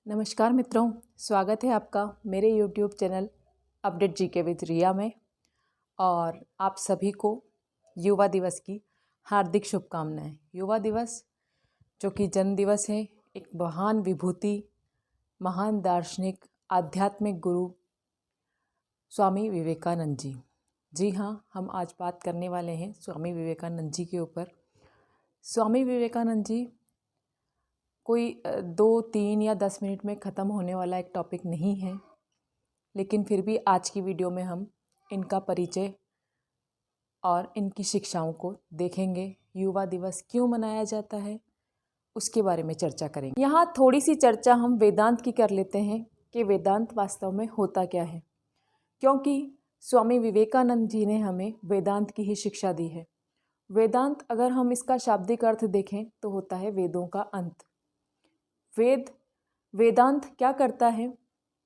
नमस्कार मित्रों, स्वागत है आपका मेरे YouTube channel update GK with Riya में। और आप सभी को युवा दिवस की हार्दिक शुभकामनाएं। युवा दिवस जो कि जन्म दिवस है एक महान विभूति, महान दार्शनिक, आध्यात्मिक गुरु स्वामी विवेकानंद जी। जी हाँ, हम आज बात करने वाले हैं स्वामी विवेकानंद जी के ऊपर। स्वामी विवेकानंद जी कोई 2-3 या 10 मिनट में ख़त्म होने वाला एक टॉपिक नहीं है, लेकिन फिर भी आज की वीडियो में हम इनका परिचय और इनकी शिक्षाओं को देखेंगे। युवा दिवस क्यों मनाया जाता है उसके बारे में चर्चा करेंगे। यहाँ थोड़ी सी चर्चा हम वेदांत की कर लेते हैं कि वेदांत वास्तव में होता क्या है, क्योंकि स्वामी विवेकानंद जी ने हमें वेदांत की ही शिक्षा दी है। वेदांत अगर हम इसका शाब्दिक अर्थ देखें तो होता है वेदों का अंत। वेदांत क्या करता है?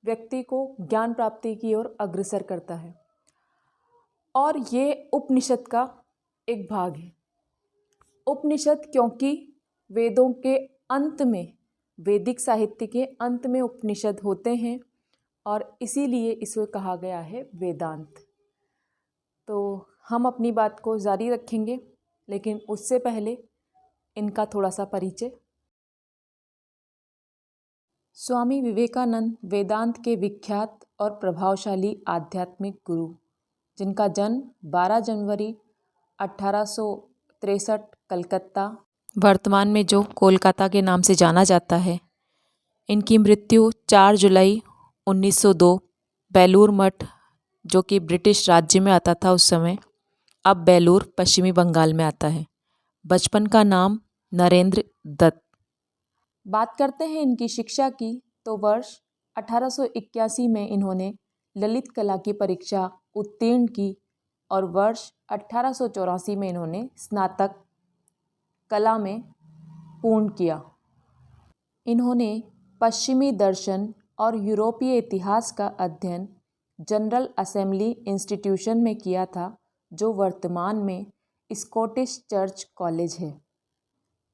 व्यक्ति को ज्ञान प्राप्ति की ओर अग्रसर करता है, और ये उपनिषद का एक भाग है। उपनिषद क्योंकि वेदों के अंत में, वैदिक साहित्य के अंत में उपनिषद होते हैं, और इसीलिए इसे कहा गया है वेदांत। तो हम अपनी बात को जारी रखेंगे, लेकिन उससे पहले इनका थोड़ा सा परिचय। स्वामी विवेकानंद वेदांत के विख्यात और प्रभावशाली आध्यात्मिक गुरु, जिनका जन्म 12 जनवरी 1863 कलकत्ता, वर्तमान में जो कोलकाता के नाम से जाना जाता है, इनकी मृत्यु 4 जुलाई 1902 बेलूर मठ, जो कि ब्रिटिश राज्य में आता था उस समय, अब बेलूर पश्चिमी बंगाल में आता है। बचपन का नाम नरेंद्र दत्त। बात करते हैं इनकी शिक्षा की, तो वर्ष 1881 में इन्होंने ललित कला की परीक्षा उत्तीर्ण की, और वर्ष 1884 में इन्होंने स्नातक कला में पूर्ण किया। इन्होंने पश्चिमी दर्शन और यूरोपीय इतिहास का अध्ययन जनरल असेंबली इंस्टीट्यूशन में किया था, जो वर्तमान में स्कॉटिश चर्च कॉलेज है।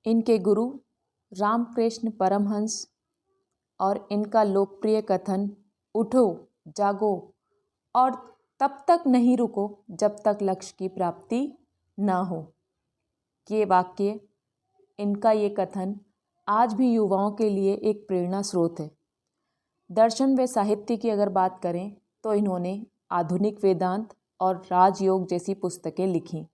इनके गुरु रामकृष्ण परमहंस, और इनका लोकप्रिय कथन उठो जागो और तब तक नहीं रुको जब तक लक्ष्य की प्राप्ति ना हो, ये वाक्य, इनका ये कथन आज भी युवाओं के लिए एक प्रेरणा स्रोत है। दर्शन व साहित्य की अगर बात करें तो इन्होंने आधुनिक वेदांत और राजयोग जैसी पुस्तकें लिखी।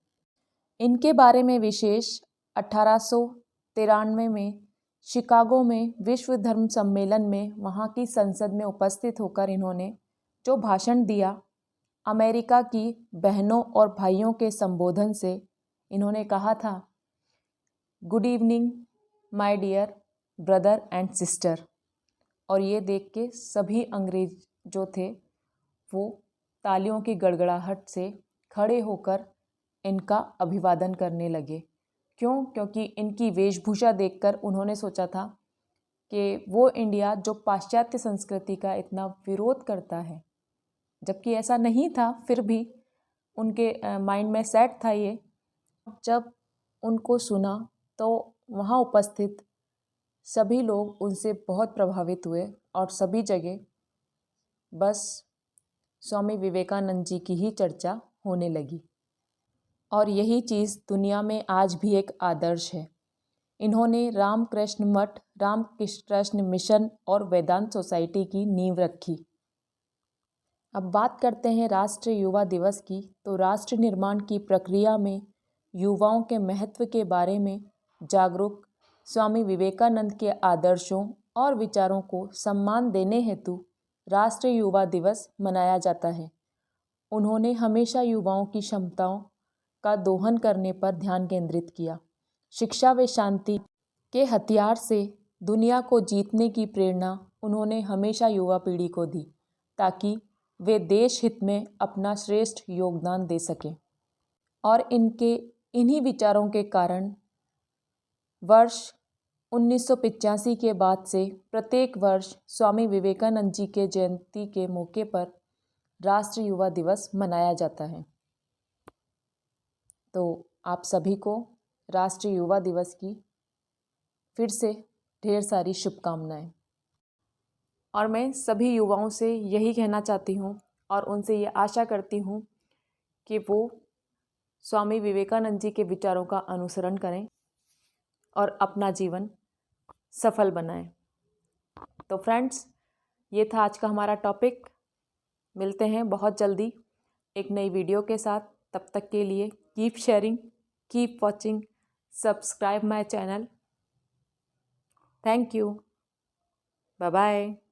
इनके बारे में विशेष 1893 में शिकागो में विश्व धर्म सम्मेलन में वहाँ की संसद में उपस्थित होकर इन्होंने जो भाषण दिया, अमेरिका की बहनों और भाइयों के संबोधन से इन्होंने कहा था, good evening my dear brother and sister. और ये देख के सभी अंग्रेज जो थे वो तालियों की गड़गड़ाहट से खड़े होकर इनका अभिवादन करने लगे। क्यों? क्योंकि इनकी वेशभूषा देखकर उन्होंने सोचा था कि वो इंडिया जो पाश्चात्य संस्कृति का इतना विरोध करता है, जबकि ऐसा नहीं था, फिर भी उनके माइंड में सेट था ये। जब उनको सुना तो वहाँ उपस्थित सभी लोग उनसे बहुत प्रभावित हुए, और सभी जगह बस स्वामी विवेकानंद जी की ही चर्चा होने लगी। और यही चीज़ दुनिया में आज भी एक आदर्श है। इन्होंने रामकृष्ण मठ, रामकृष्ण मिशन और वेदांत सोसाइटी की नींव रखी। अब बात करते हैं राष्ट्रीय युवा दिवस की, तो राष्ट्र निर्माण की प्रक्रिया में युवाओं के महत्व के बारे में जागरूक स्वामी विवेकानंद के आदर्शों और विचारों को सम्मान देने हेतु राष्ट्रीय युवा दिवस मनाया जाता है। उन्होंने हमेशा युवाओं की क्षमताओं का दोहन करने पर ध्यान केंद्रित किया। शिक्षा व शांति के हथियार से दुनिया को जीतने की प्रेरणा उन्होंने हमेशा युवा पीढ़ी को दी, ताकि वे देश हित में अपना श्रेष्ठ योगदान दे सकें। और इनके इन्हीं विचारों के कारण वर्ष 1985 के बाद से प्रत्येक वर्ष स्वामी विवेकानंद जी के जयंती के मौके पर राष्ट्रीय युवा दिवस मनाया जाता है। तो आप सभी को राष्ट्रीय युवा दिवस की फिर से ढेर सारी शुभकामनाएं। और मैं सभी युवाओं से यही कहना चाहती हूँ और उनसे ये आशा करती हूँ कि वो स्वामी विवेकानंद जी के विचारों का अनुसरण करें और अपना जीवन सफल बनाएं। तो फ्रेंड्स, ये था आज का हमारा टॉपिक। मिलते हैं बहुत जल्दी एक नई वीडियो के साथ। तब तक के लिए keep sharing, keep watching, subscribe my channel. Thank you. Bye bye.